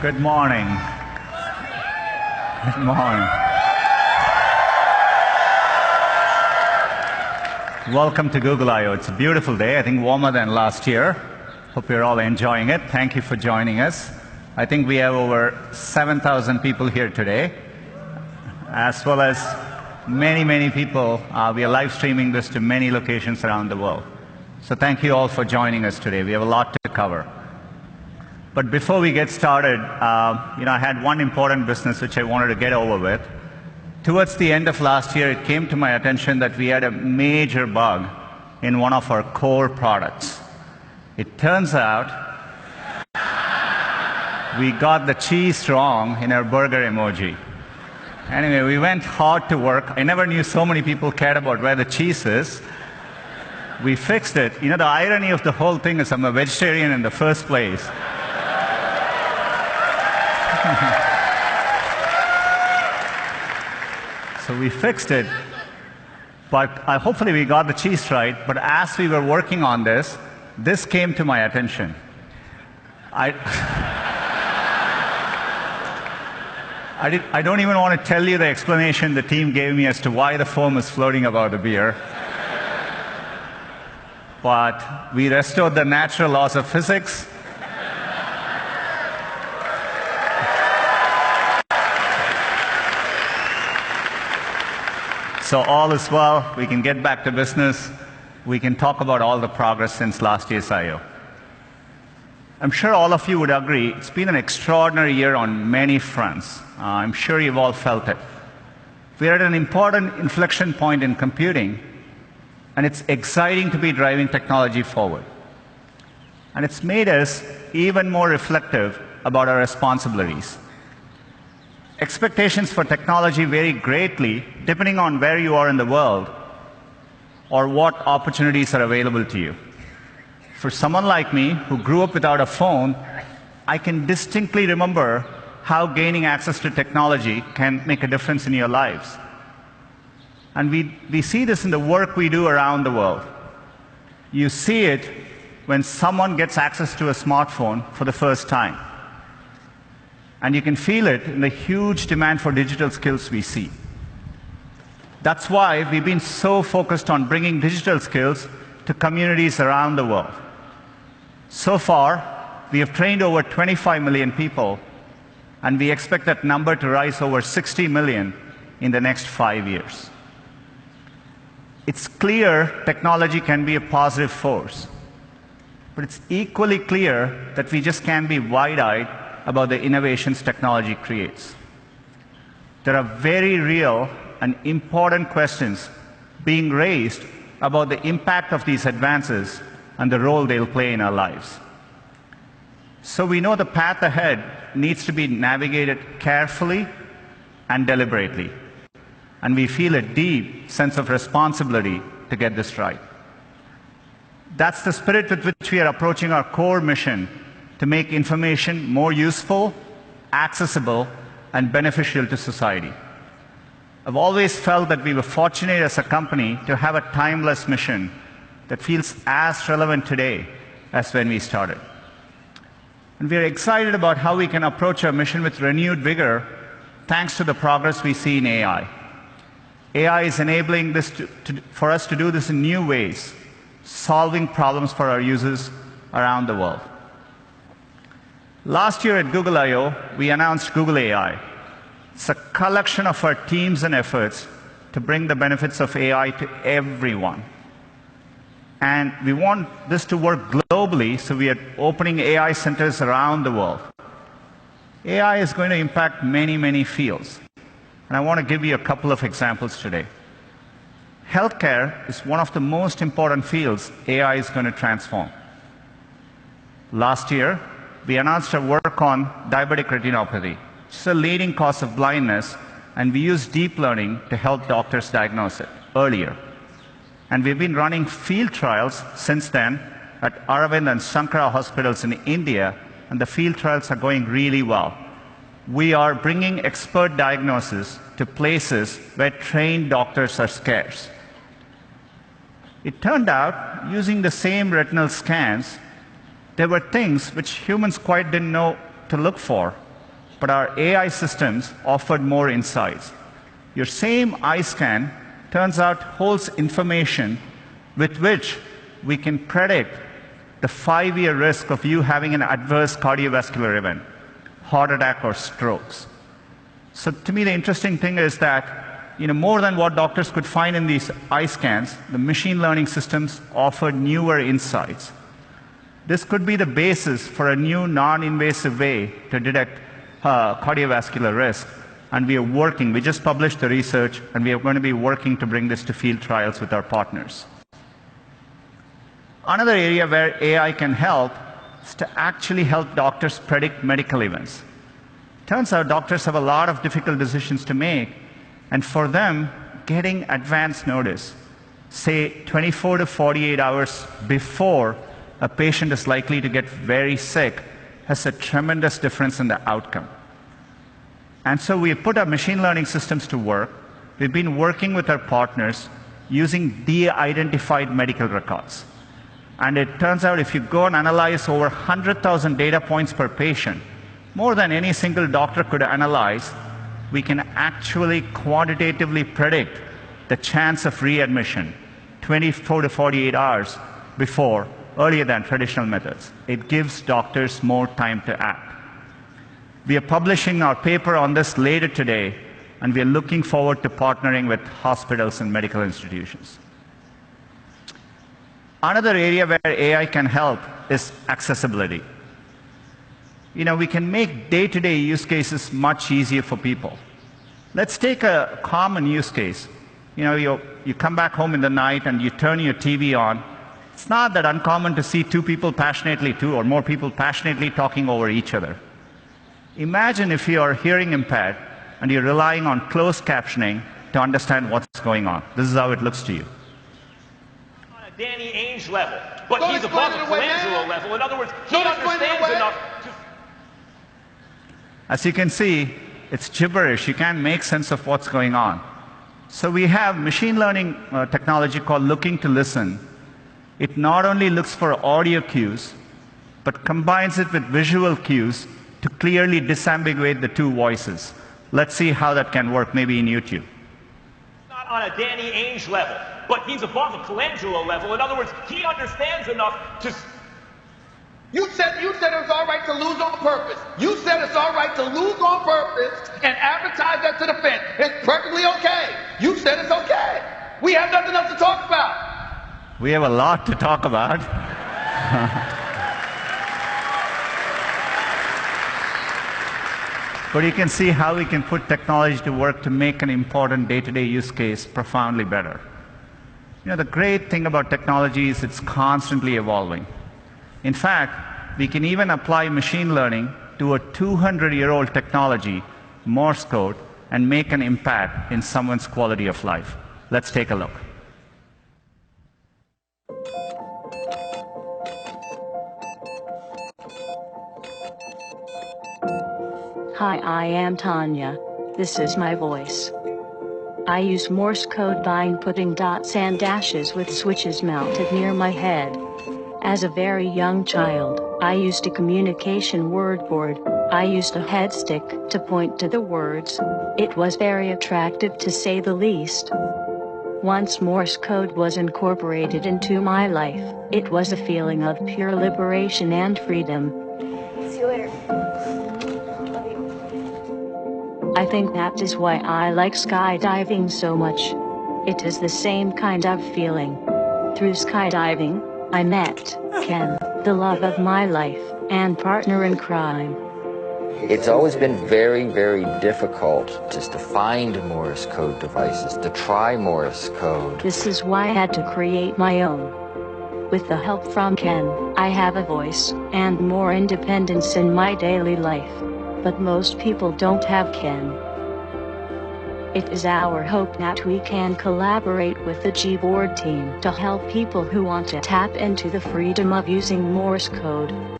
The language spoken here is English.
Good morning. Good morning. Welcome to Google I/O. It's a beautiful day. I think warmer than last year. Hope you're all enjoying it. Thank you for joining us. I think we have over 7,000 people here today, as well as many people. We are live streaming this to many locations around the world. So thank you all for joining us today. We have a lot to cover. But before we get started, I had one important business which I wanted to get over with. Towards the end of last year, it came to my attention that we had a major bug in one of our core products. It turns out we got the cheese wrong in our burger emoji. Anyway, we went hard to work. I never knew so many people cared about where the cheese is. We fixed it. The irony of the whole thing is I'm a vegetarian in the first place. So we fixed it, but hopefully we got the cheese right. But as we were working on this, this came to my attention. I don't even want to tell you the explanation the team gave me as to why the foam is floating about the beer. But we restored the natural laws of physics. So all is well. We can get back to business. We can talk about all the progress since last year's I/O. I'm sure all of you would agree it's been an extraordinary year on many fronts. I'm sure you've all felt it. We're at an important inflection point in computing, and it's exciting to be driving technology forward. And it's made us even more reflective about our responsibilities. Expectations for technology vary greatly depending on where you are in the world or what opportunities are available to you. For someone like me who grew up without a phone, I can distinctly remember how gaining access to technology can make a difference in your lives. And we see this in the work we do around the world. You see it when someone gets access to a smartphone for the first time. And you can feel it in the huge demand for digital skills we see. That's why we've been so focused on bringing digital skills to communities around the world. So far, we have trained over 25 million people, and we expect that number to rise over 60 million in the next 5 years. It's clear technology can be a positive force, but it's equally clear that we just can't be wide-eyed about the innovations technology creates. There are very real and important questions being raised about the impact of these advances and the role they'll play in our lives. So we know the path ahead needs to be navigated carefully and deliberately. And we feel a deep sense of responsibility to get this right. That's the spirit with which we are approaching our core mission to make information more useful, accessible, and beneficial to society. I've always felt that we were fortunate as a company to have a timeless mission that feels as relevant today as when we started. And we're excited about how we can approach our mission with renewed vigor thanks to the progress we see in AI. AI is enabling this for us to do this in new ways, solving problems for our users around the world. Last year at Google I/O, we announced Google AI. It's a collection of our teams and efforts to bring the benefits of AI to everyone. And we want this to work globally, so we are opening AI centers around the world. AI is going to impact many fields. And I want to give you a couple of examples today. Healthcare is one of the most important fields AI is going to transform. Last year, we announced our work on diabetic retinopathy. It's a leading cause of blindness, and we use deep learning to help doctors diagnose it earlier. And we've been running field trials since then at Aravind and Sankara hospitals in India, and the field trials are going really well. We are bringing expert diagnosis to places where trained doctors are scarce. It turned out, using the same retinal scans, there were things which humans quite didn't know to look for, but our AI systems offered more insights. Your same eye scan turns out holds information with which we can predict the 5-year risk of you having an adverse cardiovascular event, heart attack or strokes. So to me, the interesting thing is that more than what doctors could find in these eye scans, the machine learning systems offered newer insights. This could be the basis for a new non-invasive way to detect cardiovascular risk. And we just published the research, and we are going to be working to bring this to field trials with our partners. Another area where AI can help is to actually help doctors predict medical events. Turns out doctors have a lot of difficult decisions to make, and for them, getting advance notice, say 24 to 48 hours before a patient is likely to get very sick, has a tremendous difference in the outcome. And so we have put our machine learning systems to work. We've been working with our partners using de-identified medical records. And it turns out if you go and analyze over 100,000 data points per patient, more than any single doctor could analyze, we can actually quantitatively predict the chance of readmission 24 to 48 hours before, earlier than traditional methods. It gives doctors more time to act. We are publishing our paper on this later today, and we are looking forward to partnering with hospitals and medical institutions. Another area where AI can help is accessibility. We can make day-to-day use cases much easier for people. Let's take a common use case. You come back home in the night and you turn your TV on. It's not that uncommon to see two or more people passionately talking over each other. Imagine if you are hearing impaired and you're relying on closed captioning to understand what's going on. This is how it looks to you. On a Danny Ainge level, but he's above the Colangelo level. In other words, he understands enough to... As you can see, it's gibberish. You can't make sense of what's going on. So we have machine learning technology called Looking to Listen. It not only looks for audio cues, but combines it with visual cues to clearly disambiguate the two voices. Let's see how that can work, maybe in YouTube. Not on a Danny Ainge level, but he's above the Colangelo level. In other words, he understands enough to... You said it was all right to lose on purpose. You said it's all right to lose on purpose and advertise that to the fence. It's perfectly okay. You said it's okay. We have nothing else to talk about. We have a lot to talk about. But you can see how we can put technology to work to make an important day-to-day use case profoundly better. The great thing about technology is it's constantly evolving. In fact, we can even apply machine learning to a 200-year-old technology, Morse code, and make an impact in someone's quality of life. Let's take a look. Hi, I am Tanya. This is my voice. I use Morse code by inputting dots and dashes with switches mounted near my head. As a very young child, I used a communication word board. I used a head stick to point to the words. It was very attractive to say the least. Once Morse code was incorporated into my life, it was a feeling of pure liberation and freedom. See you later. I think that is why I like skydiving so much. It is the same kind of feeling. Through skydiving, I met Ken, the love of my life, and partner in crime. It's always been very, very difficult just to find Morse code devices, to try Morse code. This is why I had to create my own. With the help from Ken, I have a voice and more independence in my daily life. But most people don't have Ken. It is our hope that we can collaborate with the Gboard team to help people who want to tap into the freedom of using Morse code.